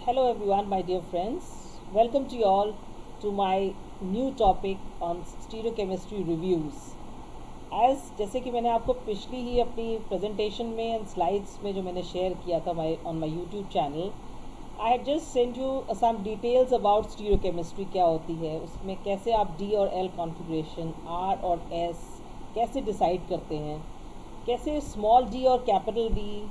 Hello everyone, my dear friends. Welcome to you all to my new topic on stereochemistry reviews. जैसे कि मैंने आपको पिछली ही अपनी प्रेजेंटेशन में एंड स्लाइड्स में जो मैंने शेयर किया था on my YouTube channel, I had just send you some details about stereochemistry क्या होती है, उसमें कैसे आप डी और एल कॉन्फ़िगरेशन, आर और एस कैसे डिसाइड करते हैं, कैसे स्मॉल डी और capital D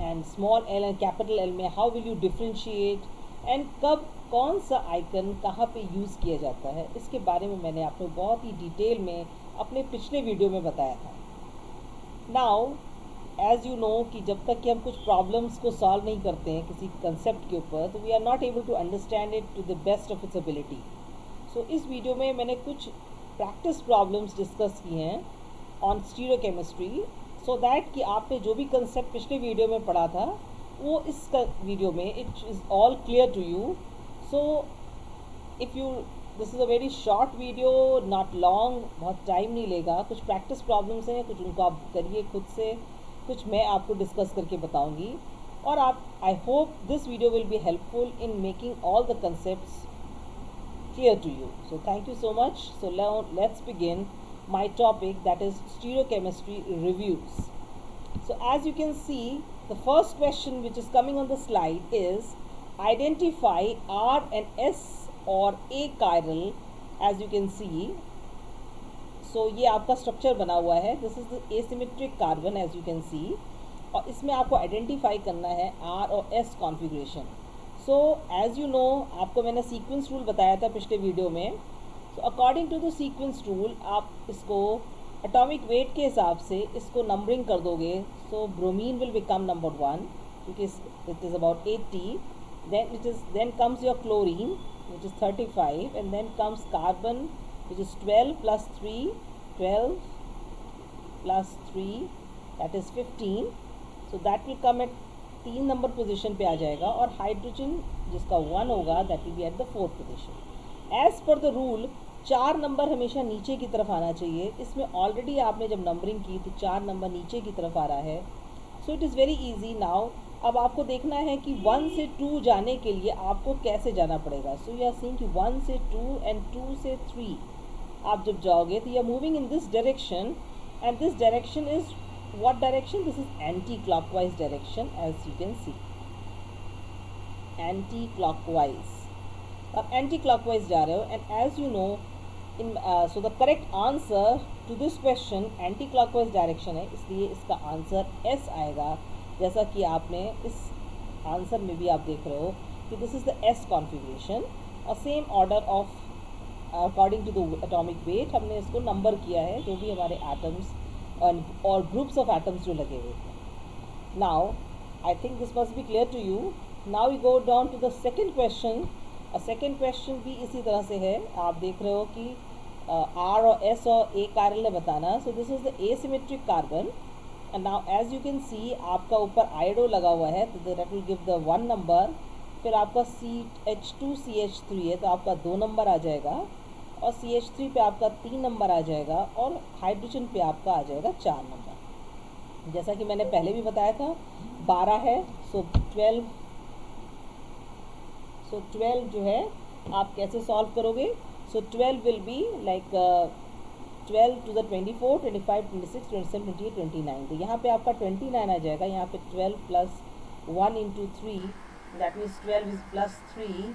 and small L and capital L में how will you differentiate and कब कौन सा आइकन कहाँ पे यूज़ किया जाता है, इसके बारे में मैंने आपको बहुत ही डिटेल में अपने पिछले वीडियो में बताया था. नाउ एज़ यू नो कि जब तक कि हम कुछ प्रॉब्लम्स को सॉल्व नहीं करते हैं किसी कंसेप्ट के ऊपर, तो we are not able to understand it to the best of its ability. So इस वीडियो में मैंने कुछ प्रैक्टिस प्रॉब्लम्स डिस्कस की हैं ऑन स्टीरियोकेमिस्ट्री, सो दैट कि आपने जो भी कंसेप्ट पिछले वीडियो में पढ़ा था वो इस वीडियो में it is all clear to you. So if you this is a very short video, not long, बहुत टाइम नहीं लेगा. कुछ प्रैक्टिस प्रॉब्लम्स हैं, कुछ उनको आप करिए खुद से, कुछ मैं आपको डिस्कस करके बताऊंगी. और आप I hope this video will be helpful in making all the concepts clear to you. So thank you so much. So now let's begin my topic, that is stereochemistry reviews. So as you can see, the first question which is coming on the slide is identify R and S or A chiral. As you can see, so ये आपका structure बना हुआ है. This is the asymmetric carbon as you can see, और इसमें आपको identify करना है R और S configuration. So as you know, आपको मैंने सीक्वेंस रूल बताया था पिछले वीडियो में. So according to the sequence rule आप इसको एटॉमिक वेट के हिसाब से इसको नंबरिंग कर दोगे. सो ब्रोमीन विल बिकम नंबर 1 क्योंकि it is about 80. then comes your chlorine which is 35, and then comes carbon which is 12 plus 3, 12 plus 3, that is 15. so that will come at 3 number position पे आ जाएगा, और hydrogen जिसका 1 होगा that will be at the 4th position. As per the rule 4 number हमेशा नीचे की तरफ आना चाहिए. इसमें ऑलरेडी आपने जब नंबरिंग की तो 4 नंबर नीचे की तरफ आ रहा है. So it is very easy. Now अब आपको देखना है कि 1 से 2 जाने के लिए आपको कैसे जाना पड़ेगा. सो यू आर सीइंग कि 1 से 2 एंड 2 से 3 आप जब जाओगे तो you are moving in this direction, and this direction is what direction? This is anti-clockwise direction, as you can see, anti-clockwise. अब anti-clockwise जा रहे हो, and as you know in so the correct answer to this question anti-clockwise direction है, इसलिए इसका answer S आएगा. जैसा कि आपने इस आंसर में भी आप देख रहे हो कि this is the S configuration, और same order of according to the atomic weight हमने इसको नंबर किया है, जो भी हमारे एटम्स और ग्रुप्स ऑफ एटम्स जो लगे हुए थे. Now I think this must be clear to you. Now we go down to the second question. Second question भी इसी तरह से है. आप देख रहे हो कि आर और एस और ए कार्बन ने बताना. So this is the asymmetric carbon, and now as you can see आपका ऊपर आयोडो लगा हुआ है, तो that will give the 1 number. फिर आपका CH2CH3 है तो आपका 2 नंबर आ जाएगा, और CH3 पे आपका 3 नंबर आ जाएगा, और हाइड्रोजन पे आपका आ जाएगा 4 नंबर. जैसा कि मैंने पहले भी बताया था 12 है. सो 12 जो है आप कैसे सॉल्व करोगे. So 12 will be like 12 to the 24, 25, 26, 27, 28, 29. तो यहाँ पे आपका 29 आ जाएगा. यहाँ पे 12 plus 1 into 3, that means 12 is plus 3,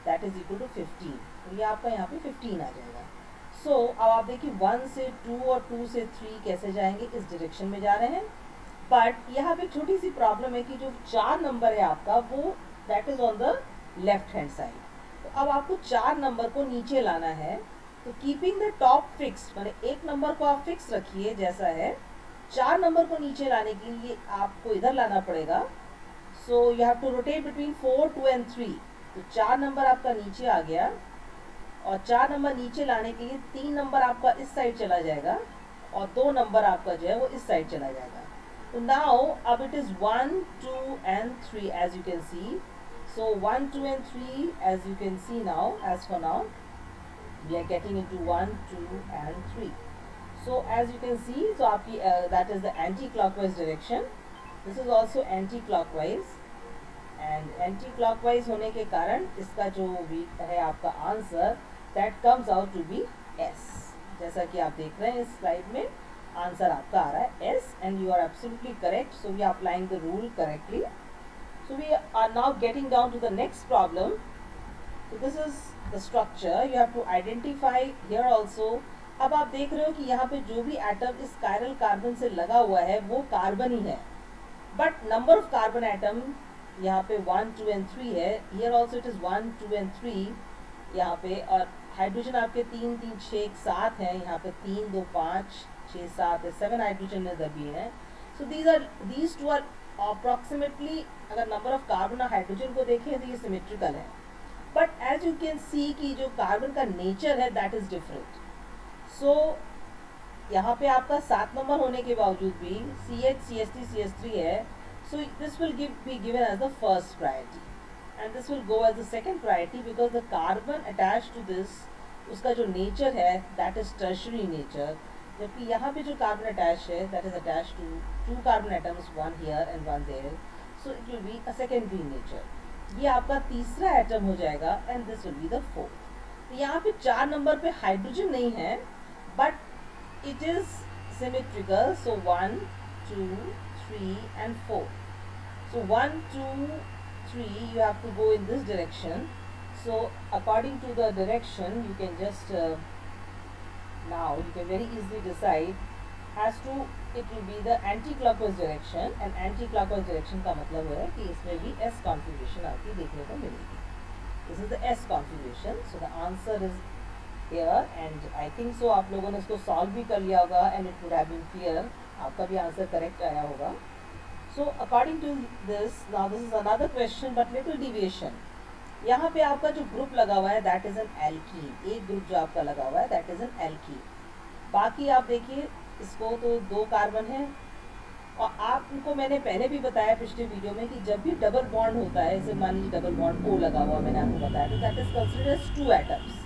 that is equal to 15. तो ये आपका यहाँ पे 15 आ जाएगा. सो अब आप देखिए 1 से 2 और 2 से 3 कैसे जाएंगे, इस डायरेक्शन में जा रहे हैं. बट यहाँ पे छोटी सी प्रॉब्लम है कि जो 4 नंबर है आपका वो that is on the left hand side. तो अब आपको 4 नंबर को नीचे लाना है. तो कीपिंग द टॉप फिक्स, मैंने 1 नंबर को आप फिक्स रखिए जैसा है. 4 नंबर को नीचे लाने के लिए आपको इधर लाना पड़ेगा. So you have to rotate between 4, 2 and 3. तो 4 नंबर आपका नीचे आ गया, और 4 नंबर नीचे लाने के लिए 3 नंबर आपका इस साइड चला जाएगा, और 2 नंबर आपका जो है वो इस साइड चला जाएगा. तो नाउ अब it is 1, 2 and 3 as you can see. So 1, 2 and 3 as you can see. Now as for now we are getting into 1, 2 and 3. So as you can see, so आपकी that is the anti clockwise direction. This is also anti clockwise, and anti clockwise होने के कारण इसका जो भी है आपका answer that comes out to B S. जैसा कि आप देख रहे हैं इस स्लाइड में आंसर आपका आ रहा है S and you are absolutely correct. So we are applying the rule correctly. So we are now getting down to the next problem. So this is the structure. You have to identify here also. अब आप देख रहे हो कि यहाँ पे जो भी एटम इस कायरल कार्बन से लगा हुआ है वो कार्बन ही है, but number of carbon atom यहाँ पे 1 2 एंड 3 है। Here also it is 1 2 and 3 यहाँ पे, और हाइड्रोजन आपके 3 3 6 7 हैं यहाँ पे, 3 2 5 6 7 है, 7 हाइड्रोजन इधर भी है। So these two are approximately, अगर नंबर ऑफ कार्बन और हाइड्रोजन को देखें तो ये सिमेट्रिकल है, but as you can see कि जो कार्बन का नेचर है दैट इज डिफरेंट। सो यहाँ पे आपका 7 नंबर होने के बावजूद भी CH CH3 CH3 है, so this will be given as the first priority and this will go as the second priority because the carbon attach to this, उसका जो नेचर है दैट इज टर्शरी नेचर, जबकि यहाँ पे जो carbon attach है that is attach to 2 carbon atoms, 1 here and 1 there, so it will be a secondary nature. ये आपका तीसरा एटम हो जाएगा and this will be the fourth. तो यहाँ पे 4 नंबर पे हाइड्रोजन नहीं है, but it is symmetrical, so 1 2 3 and 4. So 1 2 3 you have to go in this direction. So according to the direction you can just now you can very easily decide as to it will be the anti-clockwise direction, and anti-clockwise direction का मतलब है कि इसमें भी S configuration आपकी देखने को मिलेगी। This is the S configuration, so the answer is here and I think so आप लोगों ने इसको सॉल्व भी कर लिया होगा and it would have been clear, आपका भी आंसर करेक्ट आया होगा। So according to this, now this is another question but little deviation। यहाँ पे आपका जो ग्रुप लगा हुआ है that is an alkene, एक ग्रुप जो आपका लगा हुआ है that is an alkene। बाकी आप देखिए इसको तो 2 कार्बन है, और आपको मैंने पहले भी बताया पिछले वीडियो में कि जब भी डबल बॉन्ड होता है, जैसे मान लीजिए डबल बॉन्ड O लगा हुआ मैंने आपको बताया, तो that is considered as 2 atoms.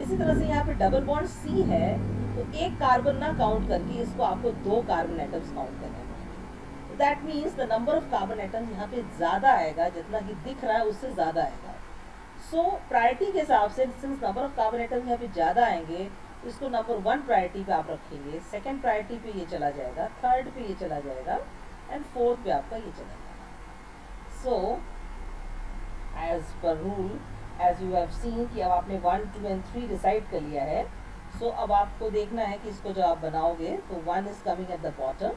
इसी तरह से यहाँ पे डबल बॉन्ड C है, तो एक कार्बन ना काउंट करके इसको आपको 2 कार्बन एटम्स काउंट करने पड़ेंगे। तो that means the number of carbon atoms यहाँ पे ज़्यादा आएगा, जितना कि दिख रहा है उससे ज़्यादा आएगा। सो प्रायोरिटी के हिसाब से since number of carbon atoms यहाँ पे ज़्यादा आएंगे, तो इसको नंबर 1 प्रायोरिटी पे आप रखेंगे, सेकेंड प्रायोरिटी पे ये चला जाएगा, थर्ड पे ये चला जाएगा एंड फोर्थ पे आपका ये चला जाएगा। So as per rule as you have seen कि अब आपने 1 2 एंड 3 डिसाइड कर लिया है। सो अब आपको देखना है कि इसको जब आप बनाओगे तो 1 is coming at the bottom,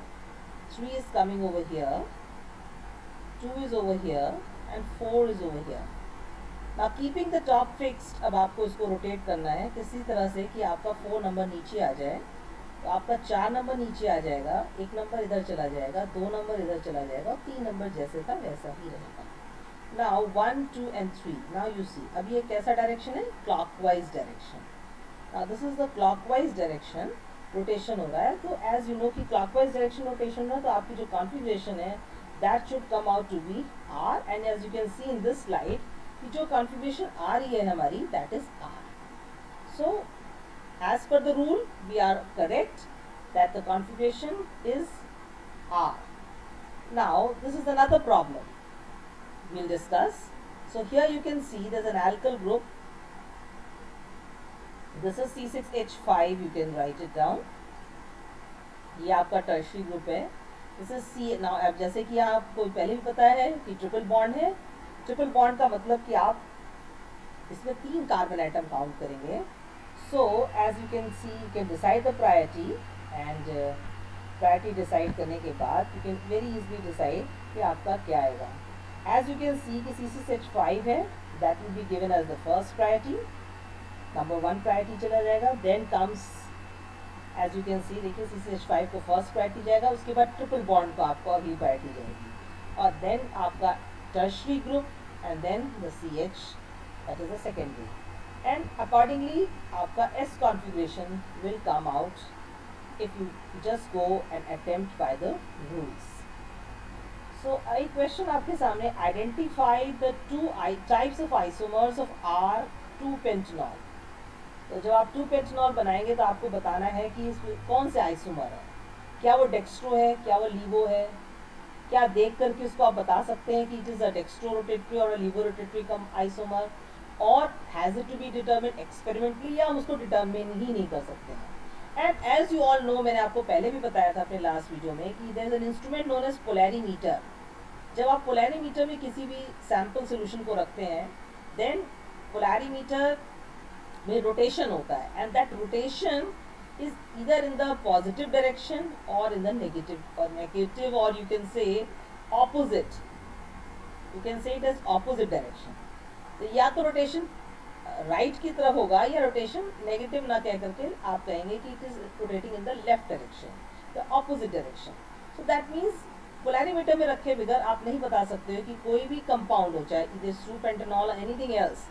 3 is coming over here, 2 is over here and 4 is over here. Now keeping the top fixed, अब आपको इसको रोटेट करना है किसी तरह से कि आपका 4 नंबर नीचे आ जाए, तो आपका 4 नंबर नीचे आ जाएगा, 1 नंबर इधर चला जाएगा, 2 नंबर इधर चला जाएगा, और 3 नंबर जैसे था वैसा ही रहेगा। Now 1 2 and 3, now you see अब ये कैसा डायरेक्शन है, clockwise direction. Now this is the clockwise direction, rotation हो रहा है। तो एज यू नो कि क्लॉकवाइज डायरेक्शन रोटेशन है, तो आपकी जो कॉन्फ़िगरेशन है that should come out to be R, and as you can see in this slide कि जो कॉन्फ़िगरेशन आ रही है हमारी that is R। So as per the rule we are correct that the configuration is R। Now this is another problem we'll discuss. So here you can see there's an alkyl group. This is C6H5, you can write it down. ये आपका tertiary group है। This is C। now अब जैसे कि आपको पहले भी पता है कि ट्रिपल बॉन्ड है, ट्रिपल बॉन्ड का मतलब कि आप इसमें 3 कार्बन एटम काउंट करेंगे। So as you can see you can decide the priority and priority decide करने के बाद you can very easily decide कि आपका क्या आएगा। As you can see कि C6H5 है, that will be given as the first priority, number 1 priority चला जाएगा। then comes as you can see देखिए C6H5 को फर्स्ट प्रायोरिटी जाएगा, उसके बाद ट्रिपल बॉन्ड को आपको अगली प्रायोरिटी जाएगी, और then आपका tertiary group and then the CH that is the secondary, and accordingly आपका S configuration will come out if you just go and attempt by the rules। So एक question आपके सामने, identify the 2 types of isomers of R2-पेंटेनॉल। तो जब आप 2-पेंटेनॉल बनाएंगे तो आपको बताना है कि इसमें कौन से आइसोमर है, क्या वो डेक्स्ट्रो है, क्या वो लीवो है, क्या देख करके उसको आप बता सकते हैं कि इट इज़ अ डेक्स्ट्रो-रोटेटरी और अ लीवो-रोटेटरी कम आइसोमर, और has it to be determine experimentally, या हम उसको डिटर्मिन ही नहीं कर सकते हैं। And as you all know, मैंने आपको पहले भी बताया था अपने लास्ट वीडियो में कि there is an instrument known as polarimeter. जब आप पोलैरीमीटर में किसी भी सैम्पल सोल्यूशन को रखते हैं, देन पोलैरीमीटर में रोटेशन होता है, and that rotation is either in the positive direction or in the negative, or you can say opposite, you can say it as opposite direction. तो या तो रोटेशन राइट की तरफ होगा, या रोटेशन नेगेटिव ना कह करके आप कहेंगे कि it is rotating in the left direction, the opposite direction. So that means polarimeter में रखे बगैर आप नहीं बता सकते हो कि कोई भी कंपाउंड हो, चाहे इधर सुपेंटेनॉल और एनीथिंग एल्स,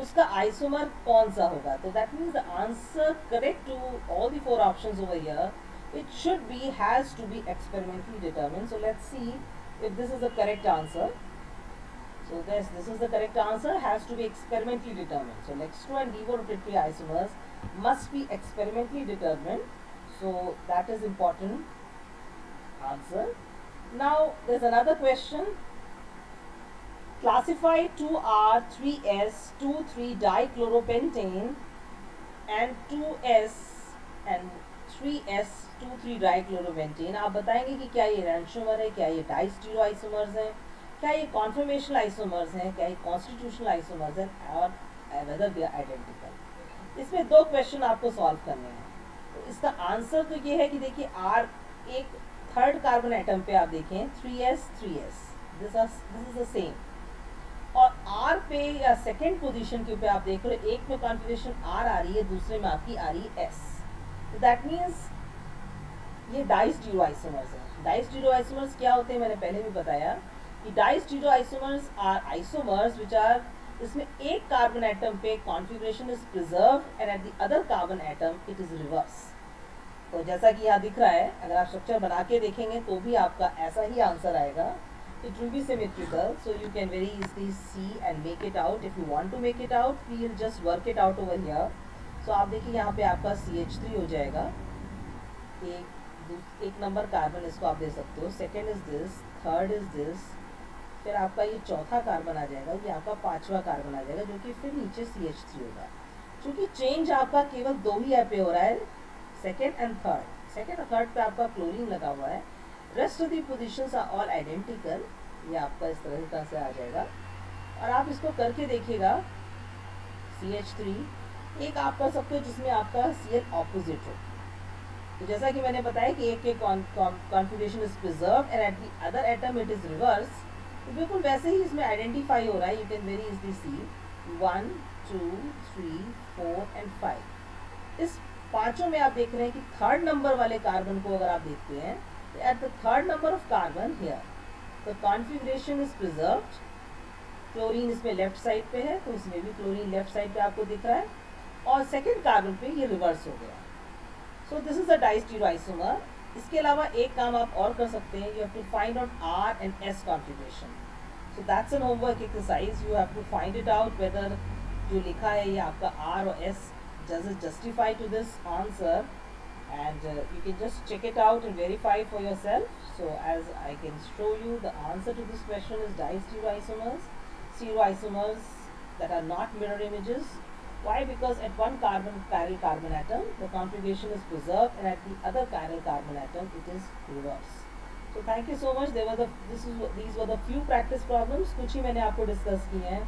उसका आइसोमर कौन सा होगा। तो that means the answer correct to all the four options over here, it should be, has to be experimentally determined. So let's see if this is the correct answer. So this is the correct answer, has to be experimentally determined. So dextro and levo-rotatory isomers must be experimentally determined. So that is important answer. Now there's another question. Classify 2R3S23-dichloropentane and 2S and 3S23-dichloropentane। आप बताएंगे कि क्या ये एंटियोमर है, क्या ये डाइस्टीरो isomers हैं, क्या ये कॉन्फर्मेशनल आइसोमर्स हैं, क्या ये कॉन्स्टिट्यूशनल आइसोमर्स हैं, और वेदर दे आर आइडेंटिकल। इसमें दो क्वेश्चन आपको सॉल्व करने हैं। तो इसका आंसर तो ये है कि देखिए आर, एक थर्ड कार्बन एटम पे आप देखें 3s, this is the same, और आर पे या सेकेंड पोजीशन के ऊपर आप देख रहे हो, एक में कॉन्फिगरेशन आर आ रही है, दूसरे में आपकी आ रही है एस। तो दैट मीन्स ये डाइस्टीरो आइसोमर्स है। डाइस्टीरो आइसोमर्स क्या होते हैं, मैंने पहले भी बताया कि diastereoisomers are isomers which are, इसमें एक कार्बन एटम पे configuration is preserved and at the other carbon atom it is reverse. तो जैसा कि यहाँ दिख रहा है, अगर आप स्ट्रक्चर बना के देखेंगे तो भी आपका ऐसा ही आंसर आएगा। It will be symmetrical, so you can very easily see and make it out. If you want to make it out, we'll just work it out over here. So आप देखिए यहाँ पे आपका CH3 हो जाएगा, एक number carbon इसको आप दे सकते हो, second is this, third is this, फिर आपका ये चौथा कार्बन आ जाएगा, ये आपका पांचवा कार्बन आ जाएगा, जो कि फिर नीचे CH3 होगा। क्योंकि चेंज आपका केवल दो ही पे हो रहा है, सेकेंड एंड थर्ड। सेकेंड और थर्ड पे आपका क्लोरीन लगा हुआ है, rest of the positions are all identical. ये आपका इस तरह से आ जाएगा, और आप इसको करके देखिएगा। CH3 एक आप कर सकते हो जिसमें आपका Cl ऑपोजिट हो। तो जैसा कि मैंने बताया कि एक के configuration is preserved and at the other atom it is reverse, तो बिल्कुल वैसे ही इसमें आइडेंटिफाई हो रहा है। You can very easily see 1 2 3 4 and 5। इस पांचों में आप देख रहे हैं कि थर्ड नंबर वाले कार्बन को अगर आप देखते हैं, at the third number of carbon here the configuration is preserved। Chlorine इसमें लेफ्ट साइड पे है, तो इसमें भी क्लोरीन लेफ्ट साइड पे आपको दिख रहा है, और सेकेंड कार्बन पे ये रिवर्स हो गया। So this is a diastereoisomer. इसके अलावा एक काम आप और कर सकते हैं, you have to find out R and S configuration. So that's an homework exercise, you have to find it out whether जो लिखा है ये आपका आर और S does it justify to this answer, and you can just check it out and verify for yourself. So as I can show you, the answer to this question is distereoisomers, stereoisomers that are not mirror images. Why? Because at one chiral carbon atom the configuration is preserved, and at the other chiral carbon atom it is reverse. So thank you so much. These were the few practice problems कुछ ही मैंने आपको discuss किए हैं।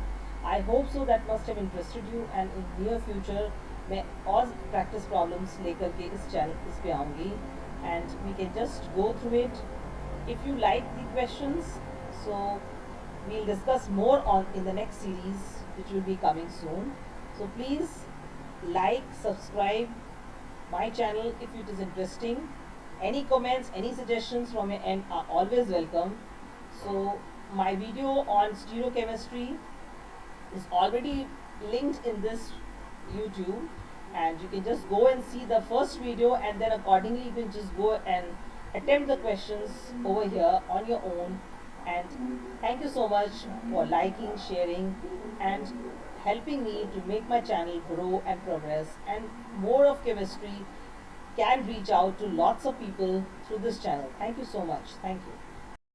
I hope so that must have interested you, and in near future मैं और practice problems लेकर के इस पे आऊँगी, and we can just go through it. If you like the questions, so we'll discuss more on in the next series which will be coming soon. So please like, subscribe my channel if it is interesting. Any comments, any suggestions from your end are always welcome. So my video on stereochemistry is already linked in this YouTube, and you can just go and see the first video, and then accordingly you can just go and attempt the questions over here on your own. And thank you so much for liking, sharing, and helping me to make my channel grow and progress, and more of chemistry can reach out to lots of people through this channel. Thank you so much. Thank you.